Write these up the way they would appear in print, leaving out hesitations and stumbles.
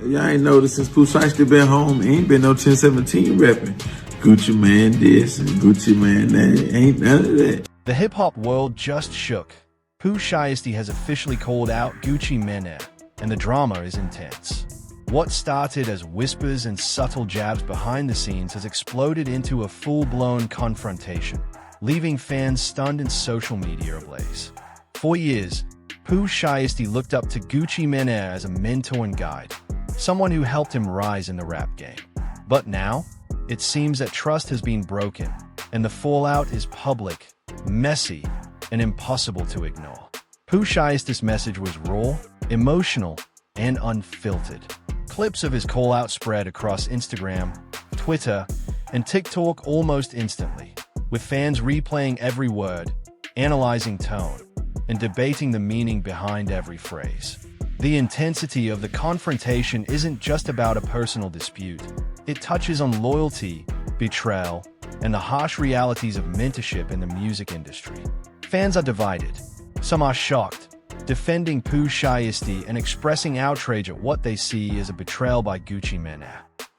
Y'all ain't noticed since Pooh Shiesty been home, ain't been no 1017 repping. Gucci man this and Gucci man that. Ain't none of that. The hip-hop world just shook. Pooh Shiesty has officially called out Gucci Mane, and the drama is intense. What started as whispers and subtle jabs behind the scenes has exploded into a full-blown confrontation, leaving fans stunned and social media ablaze. For years, Pooh Shiesty looked up to Gucci Mane as a mentor and guide, someone who helped him rise in the rap game. But now, it seems that trust has been broken, and the fallout is public, messy, and impossible to ignore. Pooh Shiesty's message was raw, emotional, and unfiltered. Clips of his call-out spread across Instagram, Twitter, and TikTok almost instantly, with fans replaying every word, analyzing tone, and debating the meaning behind every phrase. The intensity of the confrontation isn't just about a personal dispute. It touches on loyalty, betrayal, and the harsh realities of mentorship in the music industry. Fans are divided. Some are shocked, defending Pooh Shiesty and expressing outrage at what they see as a betrayal by Gucci Mane.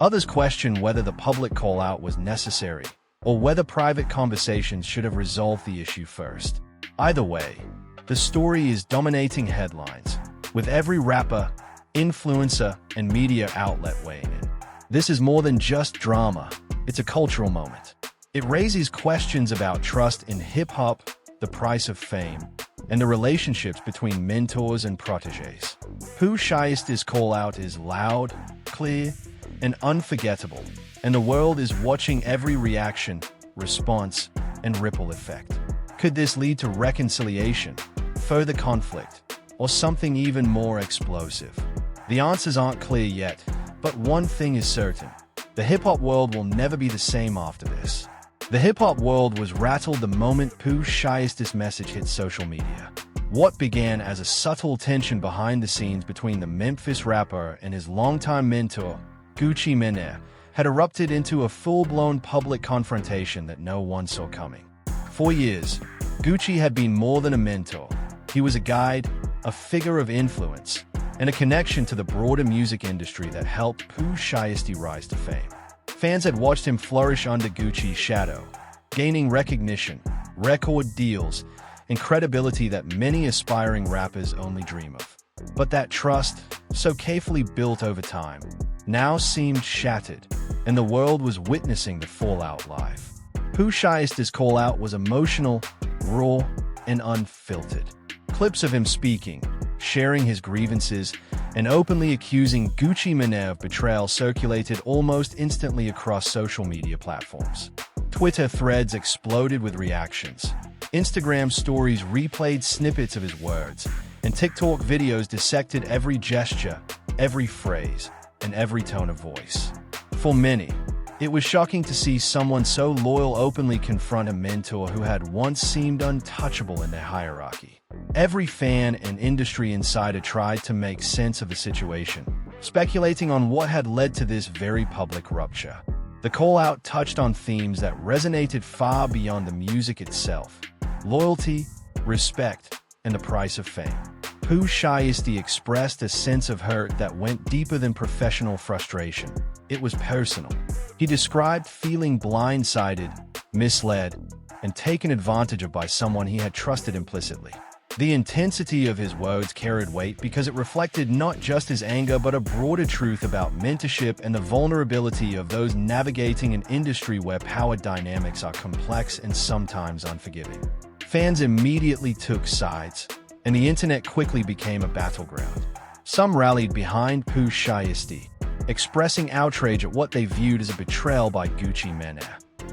Others question whether the public call-out was necessary, or whether private conversations should have resolved the issue first. Either way, the story is dominating headlines, with every rapper, influencer, and media outlet weighing in. This is more than just drama, it's a cultural moment. It raises questions about trust in hip-hop, the price of fame, and the relationships between mentors and protégés. Pooh Shiesty's call-out is loud, clear, and unforgettable, and the world is watching every reaction, response, and ripple effect. Could this lead to reconciliation, further conflict, or something even more explosive? The answers aren't clear yet, but one thing is certain. The hip-hop world will never be the same after this. The hip-hop world was rattled the moment Pooh Shiesty's message hit social media. What began as a subtle tension behind the scenes between the Memphis rapper and his longtime mentor, Gucci Mane, had erupted into a full-blown public confrontation that no one saw coming. For years, Gucci had been more than a mentor. He was a guide, a figure of influence, and a connection to the broader music industry that helped Pooh Shiesty rise to fame. Fans had watched him flourish under Gucci's shadow, gaining recognition, record deals, and credibility that many aspiring rappers only dream of. But that trust, so carefully built over time, now seemed shattered, and the world was witnessing the fallout live. Pooh Shiesty's call-out was emotional, raw, and unfiltered. Clips of him speaking, sharing his grievances, and openly accusing Gucci Mane of betrayal circulated almost instantly across social media platforms. Twitter threads exploded with reactions. Instagram stories replayed snippets of his words, and TikTok videos dissected every gesture, every phrase, and every tone of voice. For many, it was shocking to see someone so loyal openly confront a mentor who had once seemed untouchable in their hierarchy. Every fan and industry insider tried to make sense of the situation, speculating on what had led to this very public rupture. The call-out touched on themes that resonated far beyond the music itself: loyalty, respect, and the price of fame. Pooh Shiesty expressed a sense of hurt that went deeper than professional frustration. It was personal. He described feeling blindsided, misled, and taken advantage of by someone he had trusted implicitly. The intensity of his words carried weight because it reflected not just his anger but a broader truth about mentorship and the vulnerability of those navigating an industry where power dynamics are complex and sometimes unforgiving. Fans immediately took sides, and the internet quickly became a battleground. Some rallied behind Pooh Shiesty, expressing outrage at what they viewed as a betrayal by Gucci Mane.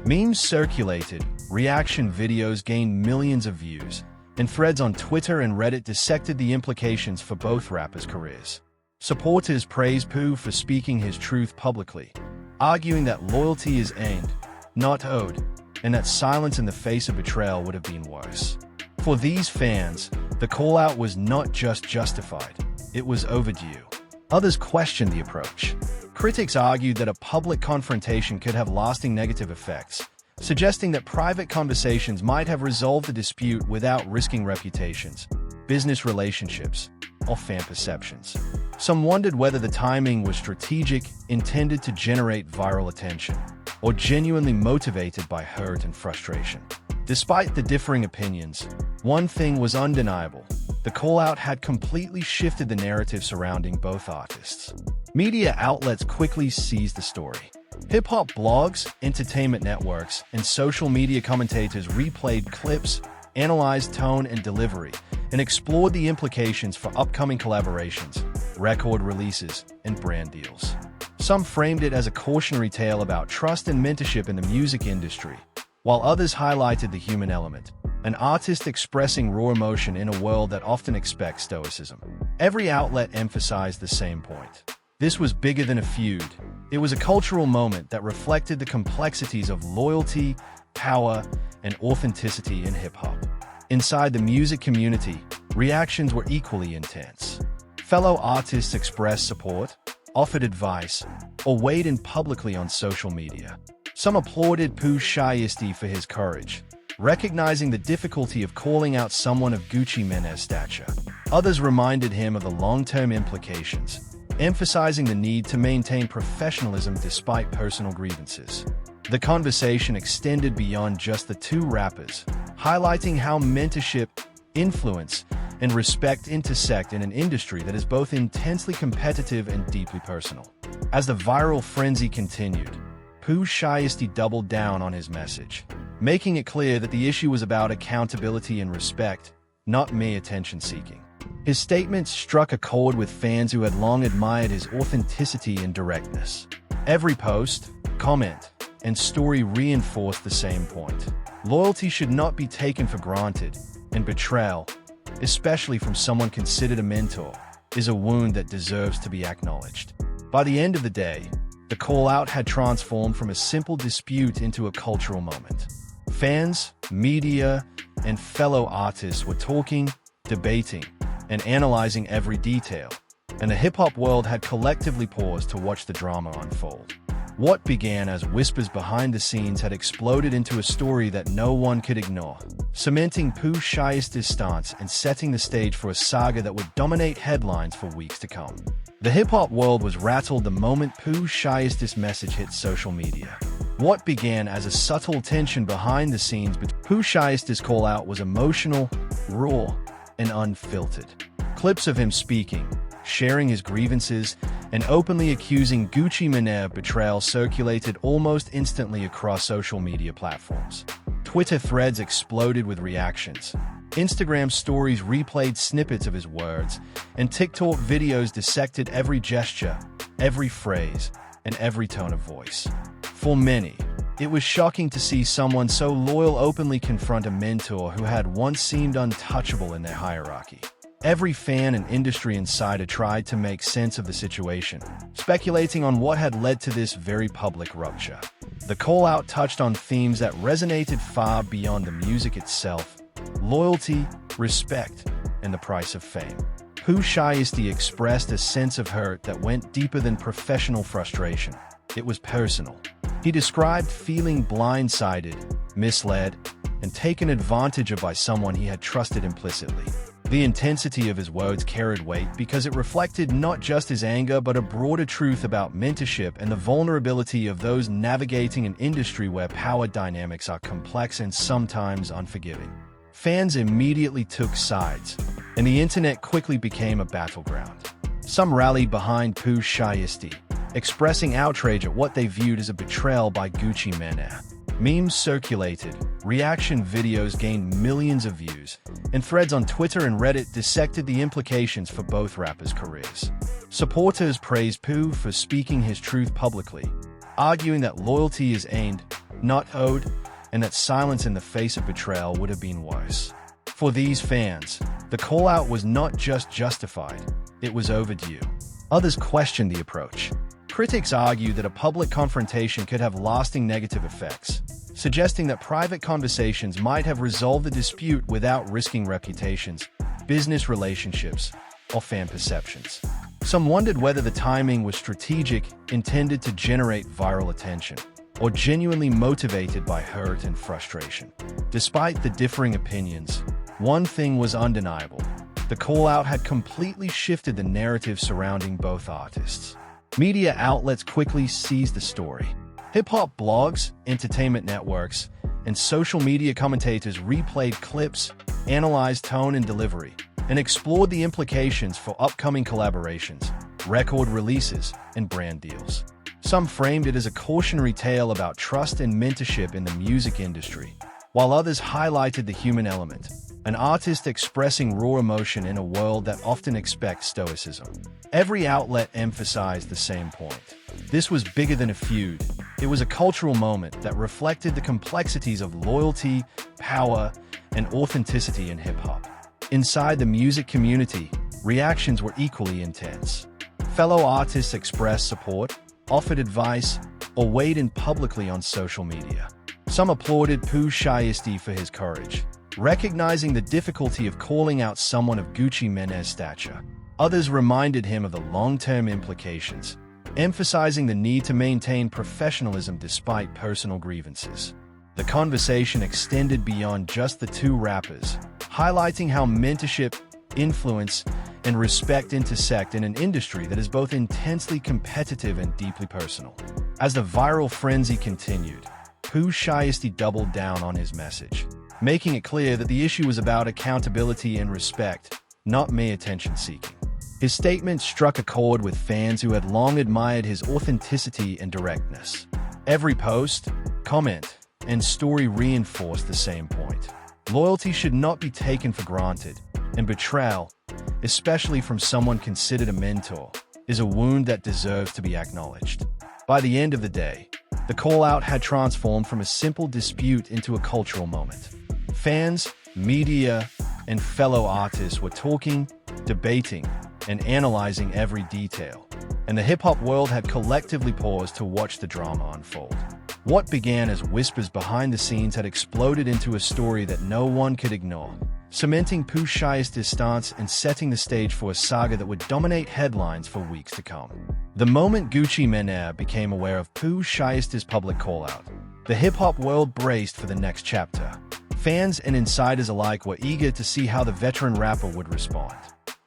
Memes circulated, reaction videos gained millions of views, and threads on Twitter and Reddit dissected the implications for both rappers' careers. Supporters praised Pooh for speaking his truth publicly, arguing that loyalty is earned, not owed, and that silence in the face of betrayal would have been worse. For these fans, the call-out was not just justified, it was overdue. Others questioned the approach. Critics argued that a public confrontation could have lasting negative effects, suggesting that private conversations might have resolved the dispute without risking reputations, business relationships, or fan perceptions. Some wondered whether the timing was strategic, intended to generate viral attention, or genuinely motivated by hurt and frustration. Despite the differing opinions, one thing was undeniable. The call-out had completely shifted the narrative surrounding both artists. Media outlets quickly seized the story. Hip-hop blogs, entertainment networks, and social media commentators replayed clips, analyzed tone and delivery, and explored the implications for upcoming collaborations, record releases, and brand deals. Some framed it as a cautionary tale about trust and mentorship in the music industry, while others highlighted the human element, an artist expressing raw emotion in a world that often expects stoicism. Every outlet emphasized the same point. This was bigger than a feud. It was a cultural moment that reflected the complexities of loyalty, power, and authenticity in hip-hop. Inside the music community, reactions were equally intense. Fellow artists expressed support, offered advice, or weighed in publicly on social media. Some applauded Pooh Shiesty for his courage, recognizing the difficulty of calling out someone of Gucci Mane's stature. Others reminded him of the long-term implications, emphasizing the need to maintain professionalism despite personal grievances. The conversation extended beyond just the two rappers, highlighting how mentorship, influence, and respect intersect in an industry that is both intensely competitive and deeply personal. As the viral frenzy continued, Pooh Shiesty doubled down on his message, making it clear that the issue was about accountability and respect, not mere attention-seeking. His statements struck a chord with fans who had long admired his authenticity and directness. Every post, comment, and story reinforced the same point. Loyalty should not be taken for granted, and betrayal, especially from someone considered a mentor, is a wound that deserves to be acknowledged. By the end of the day, the call-out had transformed from a simple dispute into a cultural moment. Fans, media, and fellow artists were talking, debating, and analyzing every detail, and the hip-hop world had collectively paused to watch the drama unfold. What began as whispers behind the scenes had exploded into a story that no one could ignore, cementing Pooh Shiesty's stance and setting the stage for a saga that would dominate headlines for weeks to come. The hip-hop world was rattled the moment Pooh Shiesty's message hit social media. What began as a subtle tension behind the scenes between Pooh Shiesty's call-out was emotional, raw, and unfiltered. Clips of him speaking, sharing his grievances, and openly accusing Gucci Mane of betrayal circulated almost instantly across social media platforms. Twitter threads exploded with reactions. Instagram stories replayed snippets of his words, and TikTok videos dissected every gesture, every phrase, and every tone of voice. For many, it was shocking to see someone so loyal openly confront a mentor who had once seemed untouchable in their hierarchy. Every fan and industry insider tried to make sense of the situation, speculating on what had led to this very public rupture. The call-out touched on themes that resonated far beyond the music itself: loyalty, respect, and the price of fame. Pooh Shiesty expressed a sense of hurt that went deeper than professional frustration. It was personal. He described feeling blindsided, misled, and taken advantage of by someone he had trusted implicitly. The intensity of his words carried weight because it reflected not just his anger but a broader truth about mentorship and the vulnerability of those navigating an industry where power dynamics are complex and sometimes unforgiving. Fans immediately took sides, and the internet quickly became a battleground. Some rallied behind Pooh Shiesty, expressing outrage at what they viewed as a betrayal by Gucci Mane. Memes circulated, reaction videos gained millions of views, and threads on Twitter and Reddit dissected the implications for both rappers' careers. Supporters praised Pooh for speaking his truth publicly, arguing that loyalty is aimed, not owed, and that silence in the face of betrayal would have been worse. For these fans, the call-out was not just justified, it was overdue. Others questioned the approach. Critics argue that a public confrontation could have lasting negative effects, suggesting that private conversations might have resolved the dispute without risking reputations, business relationships, or fan perceptions. Some wondered whether the timing was strategic, intended to generate viral attention, or genuinely motivated by hurt and frustration. Despite the differing opinions, one thing was undeniable. The call-out had completely shifted the narrative surrounding both artists. Media outlets quickly seized the story. Hip-hop blogs, entertainment networks, and social media commentators replayed clips, analyzed tone and delivery, and explored the implications for upcoming collaborations, record releases, and brand deals. Some framed it as a cautionary tale about trust and mentorship in the music industry, while others highlighted the human element, an artist expressing raw emotion in a world that often expects stoicism. Every outlet emphasized the same point. This was bigger than a feud. It was a cultural moment that reflected the complexities of loyalty, power, and authenticity in hip-hop. Inside the music community, reactions were equally intense. Fellow artists expressed support, offered advice, or weighed in publicly on social media. Some applauded Pooh Shiesty for his courage, recognizing the difficulty of calling out someone of Gucci Mane's stature. Others reminded him of the long-term implications, emphasizing the need to maintain professionalism despite personal grievances. The conversation extended beyond just the two rappers, highlighting how mentorship, influence, and respect intersect in an industry that is both intensely competitive and deeply personal. As the viral frenzy continued, Pooh Shiesty doubled down on his message, making it clear that the issue was about accountability and respect, not mere attention-seeking. His statement struck a chord with fans who had long admired his authenticity and directness. Every post, comment, and story reinforced the same point. Loyalty should not be taken for granted, and betrayal, especially from someone considered a mentor, is a wound that deserves to be acknowledged. By the end of the day, the call-out had transformed from a simple dispute into a cultural moment. Fans, media, and fellow artists were talking, debating, and analyzing every detail, and the hip-hop world had collectively paused to watch the drama unfold. What began as whispers behind the scenes had exploded into a story that no one could ignore, cementing Pooh Shiesty's stance and setting the stage for a saga that would dominate headlines for weeks to come. The moment Gucci Mane became aware of Pooh Shiesty's public call-out, the hip-hop world braced for the next chapter. Fans and insiders alike were eager to see how the veteran rapper would respond.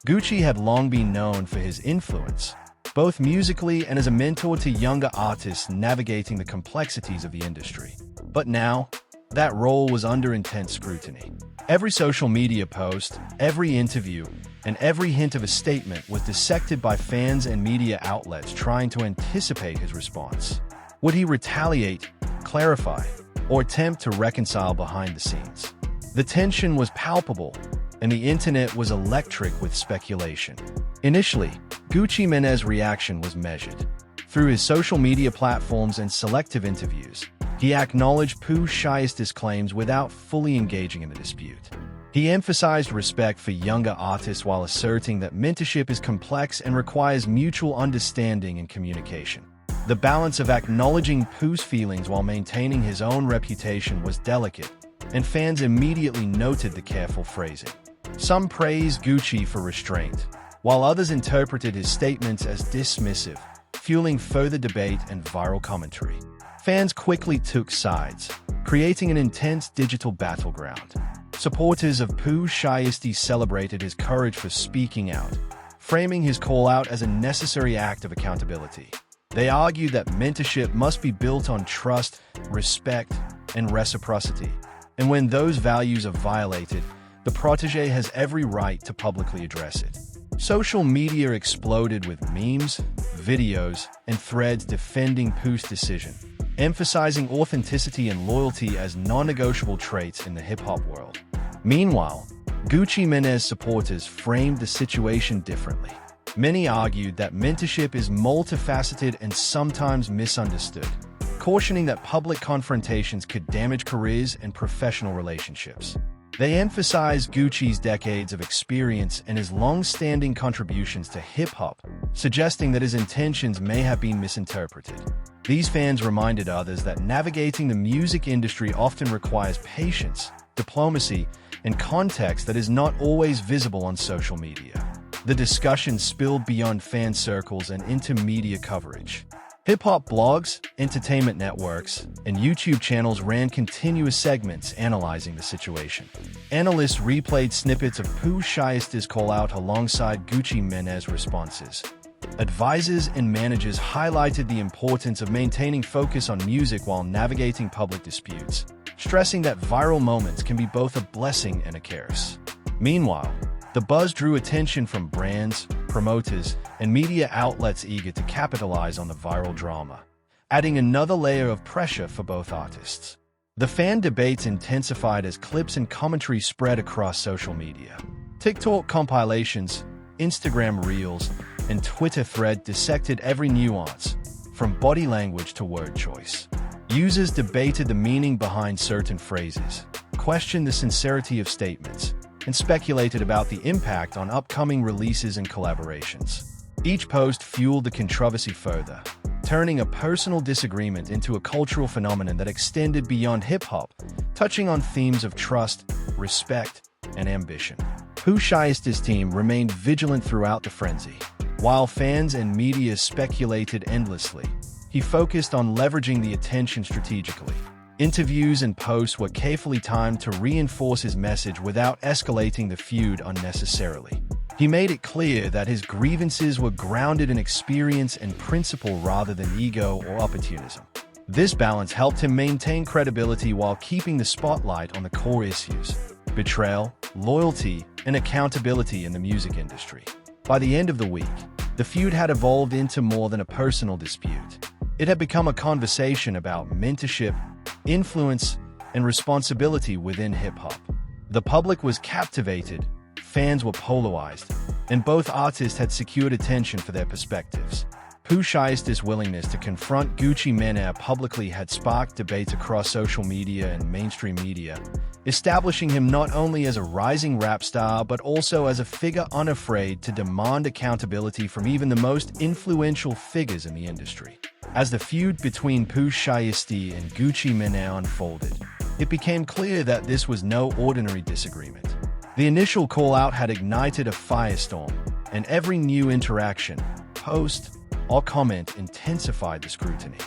Gucci had long been known for his influence, both musically and as a mentor to younger artists navigating the complexities of the industry. But now, that role was under intense scrutiny. Every social media post, every interview, and every hint of a statement was dissected by fans and media outlets trying to anticipate his response. Would he retaliate, clarify, or attempt to reconcile behind the scenes? The tension was palpable, and the internet was electric with speculation. Initially, Gucci Mane's reaction was measured. Through his social media platforms and selective interviews, he acknowledged Pooh Shiesty's claims without fully engaging in the dispute. He emphasized respect for younger artists while asserting that mentorship is complex and requires mutual understanding and communication. The balance of acknowledging Pooh's feelings while maintaining his own reputation was delicate, and fans immediately noted the careful phrasing. Some praised Gucci for restraint, while others interpreted his statements as dismissive, fueling further debate and viral commentary. Fans quickly took sides, creating an intense digital battleground. Supporters of Pooh Shiesty celebrated his courage for speaking out, framing his call-out as a necessary act of accountability. They argued that mentorship must be built on trust, respect, and reciprocity, and when those values are violated, the protege has every right to publicly address it. Social media exploded with memes, videos, and threads defending Pooh's decision, emphasizing authenticity and loyalty as non-negotiable traits in the hip-hop world. Meanwhile, Gucci Mane's supporters framed the situation differently. Many argued that mentorship is multifaceted and sometimes misunderstood, cautioning that public confrontations could damage careers and professional relationships. They emphasized Gucci's decades of experience and his long-standing contributions to hip-hop, suggesting that his intentions may have been misinterpreted. These fans reminded others that navigating the music industry often requires patience, diplomacy, and context that is not always visible on social media. The discussion spilled beyond fan circles and into media coverage. Hip-hop blogs, entertainment networks, and YouTube channels ran continuous segments analyzing the situation. Analysts replayed snippets of Pooh Shiesty's call-out alongside Gucci Mane's responses. Advisors and managers highlighted the importance of maintaining focus on music while navigating public disputes, stressing that viral moments can be both a blessing and a curse. Meanwhile, the buzz drew attention from brands, promoters, and media outlets eager to capitalize on the viral drama, adding another layer of pressure for both artists. The fan debates intensified as clips and commentary spread across social media. TikTok compilations, Instagram reels, and Twitter thread dissected every nuance, from body language to word choice. Users debated the meaning behind certain phrases, questioned the sincerity of statements, and speculated about the impact on upcoming releases and collaborations. Each post fueled the controversy further, turning a personal disagreement into a cultural phenomenon that extended beyond hip-hop, touching on themes of trust, respect, and ambition. Pooh Shiesty's team remained vigilant throughout the frenzy. While fans and media speculated endlessly, he focused on leveraging the attention strategically. Interviews and posts were carefully timed to reinforce his message without escalating the feud unnecessarily. He made it clear that his grievances were grounded in experience and principle rather than ego or opportunism. This balance helped him maintain credibility while keeping the spotlight on the core issues: betrayal, loyalty, and accountability in the music industry. By the end of the week, the feud had evolved into more than a personal dispute. It had become a conversation about mentorship, influence, and responsibility within hip-hop. The public was captivated, fans were polarized, and both artists had secured attention for their perspectives. Pooh Shiesty's willingness to confront Gucci Mane publicly had sparked debates across social media and mainstream media, establishing him not only as a rising rap star but also as a figure unafraid to demand accountability from even the most influential figures in the industry. As the feud between Pooh Shiesty and Gucci Mane unfolded, it became clear that this was no ordinary disagreement. The initial call-out had ignited a firestorm, and every new interaction, post, or comment intensified the scrutiny.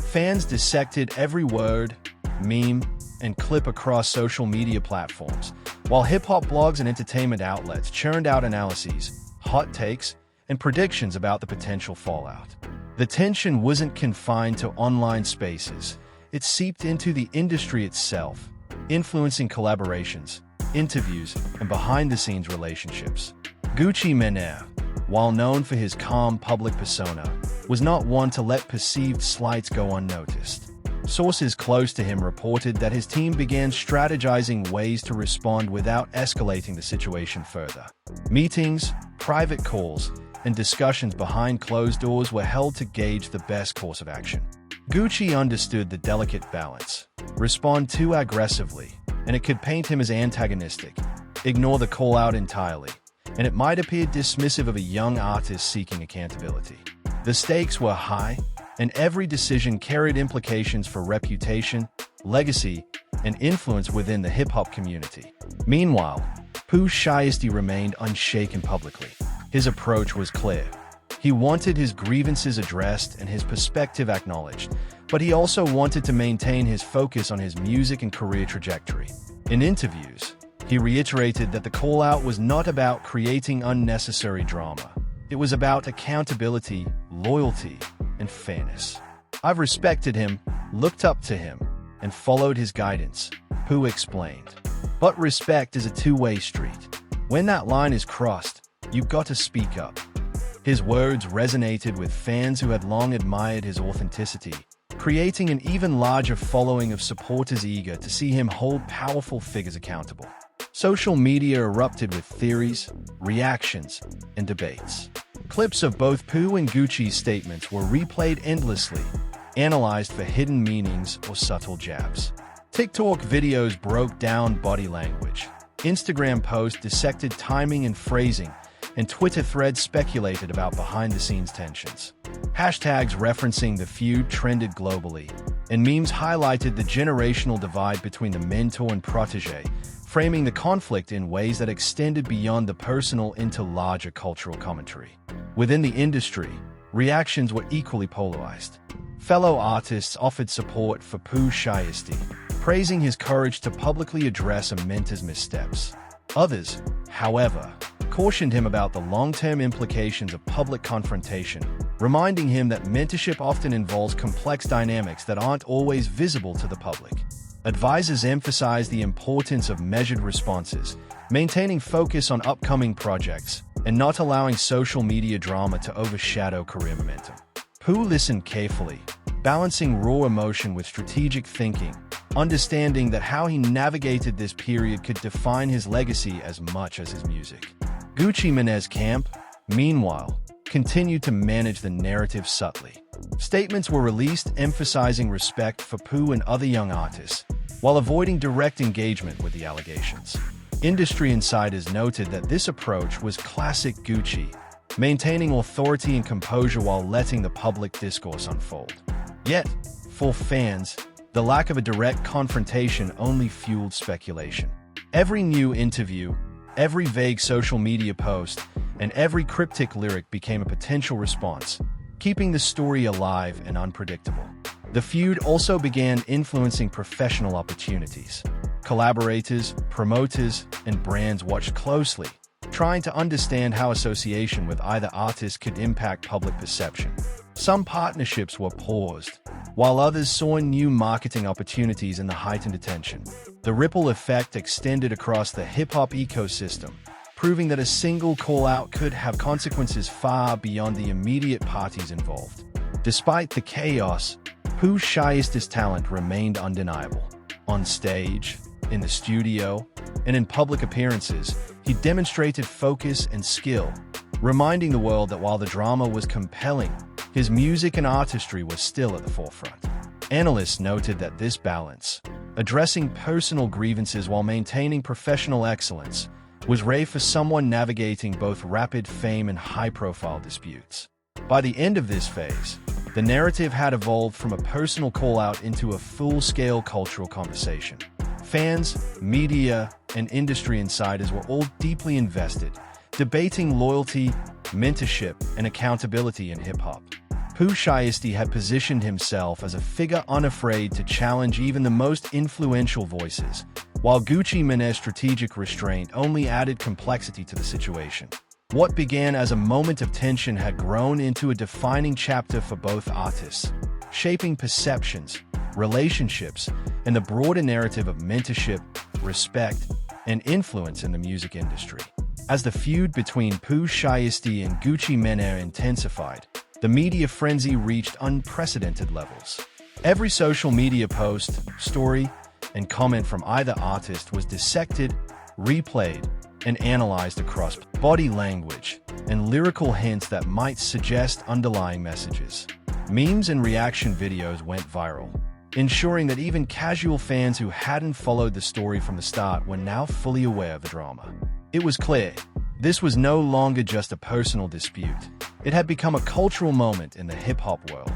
Fans dissected every word, meme, and clip across social media platforms, while hip-hop blogs and entertainment outlets churned out analyses, hot takes, and predictions about the potential fallout. The tension wasn't confined to online spaces. It seeped into the industry itself, influencing collaborations, interviews, and behind-the-scenes relationships. Gucci Mane, while known for his calm public persona, was not one to let perceived slights go unnoticed. Sources close to him reported that his team began strategizing ways to respond without escalating the situation further. Meetings, private calls, and discussions behind closed doors were held to gauge the best course of action. Gucci understood the delicate balance. Respond too aggressively, and it could paint him as antagonistic. Ignore the call-out entirely, and it might appear dismissive of a young artist seeking accountability. The stakes were high, and every decision carried implications for reputation, legacy, and influence within the hip-hop community. Meanwhile, Pooh Shiesty remained unshaken publicly. His approach was clear. He wanted his grievances addressed and his perspective acknowledged, but he also wanted to maintain his focus on his music and career trajectory. In interviews, he reiterated that the call-out was not about creating unnecessary drama. It was about accountability, loyalty, and fairness. "I've respected him, looked up to him, and followed his guidance," Pooh explained. But respect is a two-way street. When that line is crossed, you've got to speak up. His words resonated with fans who had long admired his authenticity, creating an even larger following of supporters eager to see him hold powerful figures accountable. Social media erupted with theories, reactions, and debates. Clips of both Pooh and Gucci's statements were replayed endlessly, analyzed for hidden meanings or subtle jabs. TikTok videos broke down body language. Instagram posts dissected timing and phrasing, and Twitter threads speculated about behind-the-scenes tensions. Hashtags referencing the feud trended globally, and memes highlighted the generational divide between the mentor and protege, framing the conflict in ways that extended beyond the personal into larger cultural commentary. Within the industry, reactions were equally polarized. Fellow artists offered support for Pooh Shiesty, praising his courage to publicly address a mentor's missteps. Others, however, cautioned him about the long-term implications of public confrontation, reminding him that mentorship often involves complex dynamics that aren't always visible to the public. Advisors emphasized the importance of measured responses, maintaining focus on upcoming projects, and not allowing social media drama to overshadow career momentum. Pooh listened carefully, balancing raw emotion with strategic thinking, understanding that how he navigated this period could define his legacy as much as his music. Gucci Mane's camp, meanwhile, continued to manage the narrative subtly. Statements were released emphasizing respect for Pooh and other young artists, while avoiding direct engagement with the allegations. Industry insiders noted that this approach was classic Gucci, maintaining authority and composure while letting the public discourse unfold. Yet, for fans, the lack of a direct confrontation only fueled speculation. Every new interview, every vague social media post, and every cryptic lyric became a potential response, keeping the story alive and unpredictable. The feud also began influencing professional opportunities. Collaborators, promoters, and brands watched closely, trying to understand how association with either artist could impact public perception. Some partnerships were paused, while others saw new marketing opportunities in the heightened attention. The ripple effect extended across the hip-hop ecosystem, proving that a single call-out could have consequences far beyond the immediate parties involved. Despite the chaos, Pooh Shiesty's talent remained undeniable. On stage, in the studio, and in public appearances, he demonstrated focus and skill, reminding the world that while the drama was compelling, his music and artistry was still at the forefront. Analysts noted that this balance, addressing personal grievances while maintaining professional excellence, was rare for someone navigating both rapid fame and high-profile disputes. By the end of this phase, the narrative had evolved from a personal call-out into a full-scale cultural conversation. Fans, media, and industry insiders were all deeply invested, debating loyalty, mentorship, and accountability in hip-hop. Pooh Shiesty had positioned himself as a figure unafraid to challenge even the most influential voices, while Gucci Mane's strategic restraint only added complexity to the situation. What began as a moment of tension had grown into a defining chapter for both artists, shaping perceptions, relationships, and the broader narrative of mentorship, respect, and influence in the music industry. As the feud between Pooh Shiesty and Gucci Mane intensified, the media frenzy reached unprecedented levels. Every social media post, story, and comment from either artist was dissected, replayed, and analyzed across body language and lyrical hints that might suggest underlying messages. Memes and reaction videos went viral, ensuring that even casual fans who hadn't followed the story from the start were now fully aware of the drama. It was clear, this was no longer just a personal dispute. It had become a cultural moment in the hip-hop world.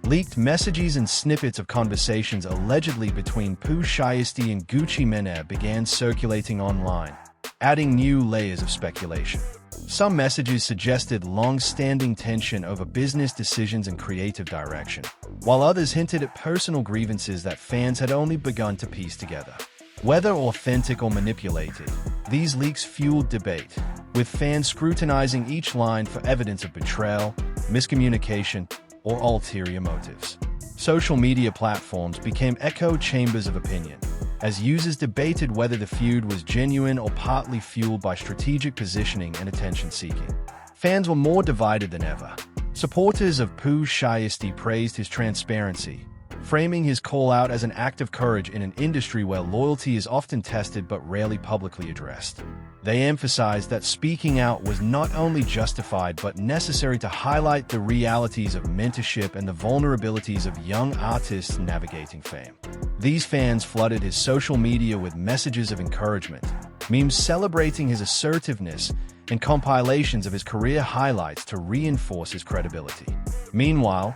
Leaked messages and snippets of conversations allegedly between Pooh Shiesty and Gucci Mane began circulating online, adding new layers of speculation. Some messages suggested long-standing tension over business decisions and creative direction, while others hinted at personal grievances that fans had only begun to piece together. Whether authentic or manipulated, these leaks fueled debate, with fans scrutinizing each line for evidence of betrayal, miscommunication, or ulterior motives. Social media platforms became echo chambers of opinion, as users debated whether the feud was genuine or partly fueled by strategic positioning and attention-seeking. Fans were more divided than ever. Supporters of Pooh Shiesty praised his transparency, framing his call-out as an act of courage in an industry where loyalty is often tested but rarely publicly addressed. They emphasized that speaking out was not only justified but necessary to highlight the realities of mentorship and the vulnerabilities of young artists navigating fame. These fans flooded his social media with messages of encouragement, memes celebrating his assertiveness, and compilations of his career highlights to reinforce his credibility. Meanwhile,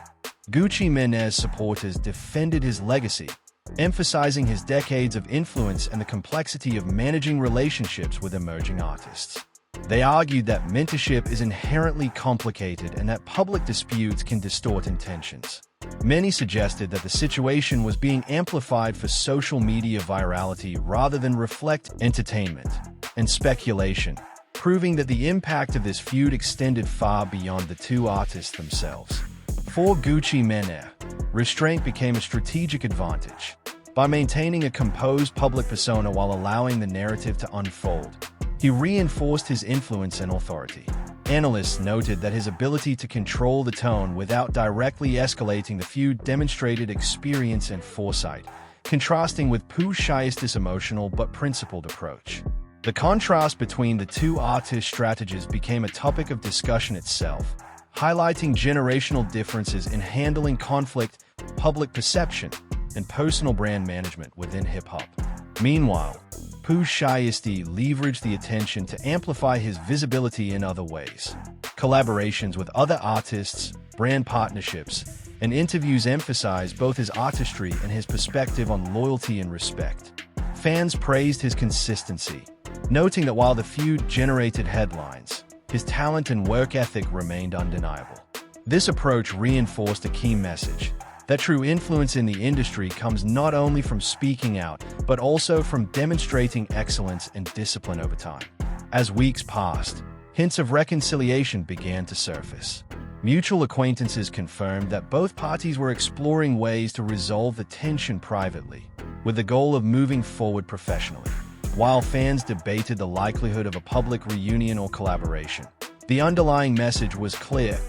Gucci Mane's supporters defended his legacy, emphasizing his decades of influence and the complexity of managing relationships with emerging artists. They argued that mentorship is inherently complicated and that public disputes can distort intentions. Many suggested that the situation was being amplified for social media virality rather than reflect entertainment and speculation, proving that the impact of this feud extended far beyond the two artists themselves. For Gucci Mane, restraint became a strategic advantage. By maintaining a composed public persona while allowing the narrative to unfold, he reinforced his influence and authority. Analysts noted that his ability to control the tone without directly escalating the feud demonstrated experience and foresight, contrasting with Pooh Shiesty's emotional but principled approach. The contrast between the two artists' strategies became a topic of discussion itself, highlighting generational differences in handling conflict, public perception, and personal brand management within hip-hop. Meanwhile, Pooh Shiesty leveraged the attention to amplify his visibility in other ways. Collaborations with other artists, brand partnerships, and interviews emphasized both his artistry and his perspective on loyalty and respect. Fans praised his consistency, noting that while the feud generated headlines, his talent and work ethic remained undeniable. This approach reinforced a key message: that true influence in the industry comes not only from speaking out, but also from demonstrating excellence and discipline over time. As weeks passed, hints of reconciliation began to surface. Mutual acquaintances confirmed that both parties were exploring ways to resolve the tension privately, with the goal of moving forward professionally. While fans debated the likelihood of a public reunion or collaboration, the underlying message was clear: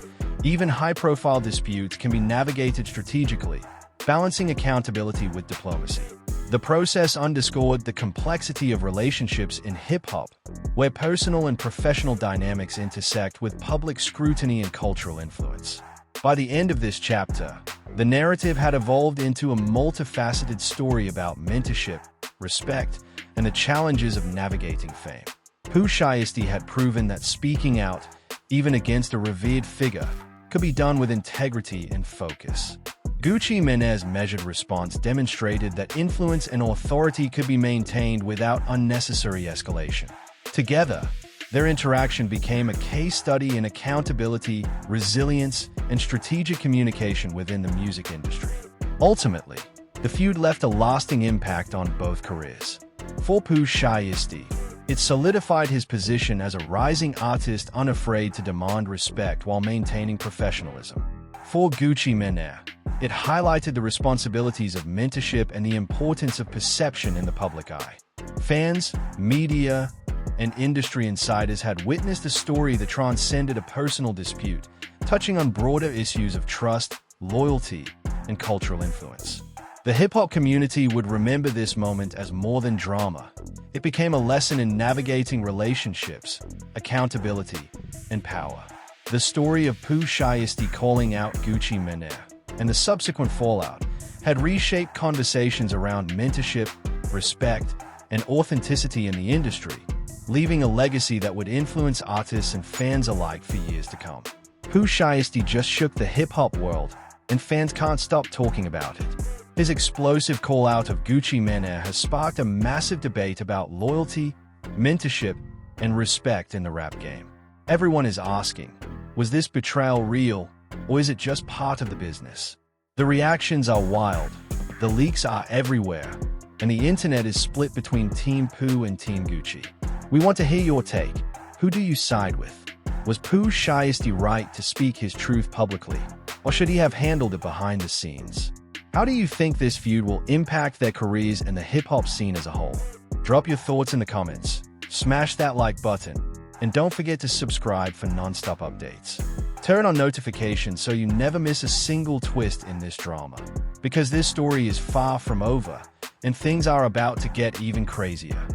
even high-profile disputes can be navigated strategically, balancing accountability with diplomacy. The process underscored the complexity of relationships in hip-hop, where personal and professional dynamics intersect with public scrutiny and cultural influence. By the end of this chapter, the narrative had evolved into a multifaceted story about mentorship, respect, and the challenges of navigating fame. Pooh Shiesty had proven that speaking out, even against a revered figure, could be done with integrity and focus. Gucci Mane's measured response demonstrated that influence and authority could be maintained without unnecessary escalation. Together, their interaction became a case study in accountability, resilience, and strategic communication within the music industry. Ultimately, the feud left a lasting impact on both careers. For Pooh Shiesty, it solidified his position as a rising artist unafraid to demand respect while maintaining professionalism. For Gucci Mane, it highlighted the responsibilities of mentorship and the importance of perception in the public eye. Fans, media, and industry insiders had witnessed a story that transcended a personal dispute, touching on broader issues of trust, loyalty, and cultural influence. The hip-hop community would remember this moment as more than drama. It became a lesson in navigating relationships, accountability, and power. The story of Pooh Shiesty calling out Gucci Mane and the subsequent fallout had reshaped conversations around mentorship, respect, and authenticity in the industry, leaving a legacy that would influence artists and fans alike for years to come. Pooh Shiesty just shook the hip-hop world, and fans can't stop talking about it. His explosive call-out of Gucci Mane has sparked a massive debate about loyalty, mentorship, and respect in the rap game. Everyone is asking, was this betrayal real, or is it just part of the business? The reactions are wild, the leaks are everywhere, and the internet is split between Team Pooh and Team Gucci. We want to hear your take. Who do you side with? Was Pooh Shiesty right to speak his truth publicly, or should he have handled it behind the scenes? How do you think this feud will impact their careers and the hip-hop scene as a whole? Drop your thoughts in the comments, smash that like button, and don't forget to subscribe for non-stop updates. Turn on notifications so you never miss a single twist in this drama, because this story is far from over, and things are about to get even crazier.